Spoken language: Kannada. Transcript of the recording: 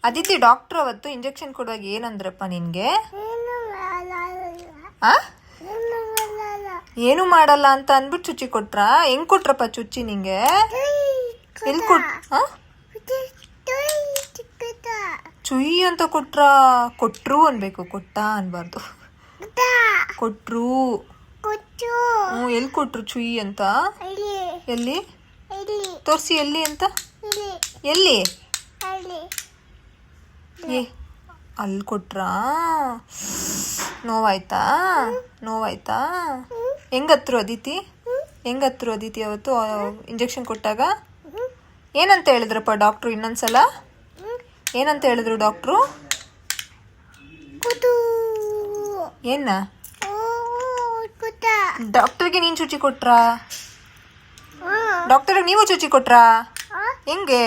ಅದಿತಿ ಡಾಕ್ಟರ್ ಅವತ್ತು ಇಂಜೆಕ್ಷನ್ ಕೊಡುವಾಗ ಏನಂದ್ರಪ್ಪ ನಿನ್ಗೆ? ಏನು ಮಾಡಲ್ಲ ಅಂತ ಅಂದ್ಬಿಟ್ಟು ಚುಚ್ಚಿ ಕೊಟ್ರಾ? ಹೆಂಗ್ ಕೊಟ್ರಪ್ಪ ಚುಚ್ಚಿ ನಿಂಗೆ? ಎಲ್ಲಿ ಚುಯ್ ಅಂತ ಕೊಟ್ರು ಅನ್ಬೇಕು, ಕೊಟ್ಟ ಅನ್ಬಾರ್ದು. ಕೊಟ್ರು. ಎಲ್ಲಿ ಕೊಟ್ರು ಚುಯ್ ಅಂತ? ಎಲ್ಲಿ ತೋರ್ಸಿ, ಎಲ್ಲಿ ಅಂತ? ಎಲ್ಲಿ? ಅಲ್ಲಿ ಕೊಟ್ರಾ? ನೋವಾಯ್ತಾ? ಹೆಂಗತ್ರು ಅದಿತಿ? ಅವತ್ತು ಇಂಜೆಕ್ಷನ್ ಕೊಟ್ಟಾಗ ಏನಂತ ಹೇಳಿದ್ರಪ್ಪ ಡಾಕ್ಟ್ರು? ಇನ್ನೊಂದ್ಸಲ ಏನಂತ ಹೇಳಿದ್ರು ಡಾಕ್ಟ್ರು? ಏನ ಡಾಕ್ಟರ್ಗೆ ನೀನ್ ಚುಚ್ಚಿ ಕೊಟ್ರಾ? ಡಾಕ್ಟರ್ಗೆ ನೀವು ಚುಚ್ಚಿ ಕೊಟ್ರಾ? ಹೆಂಗೆ?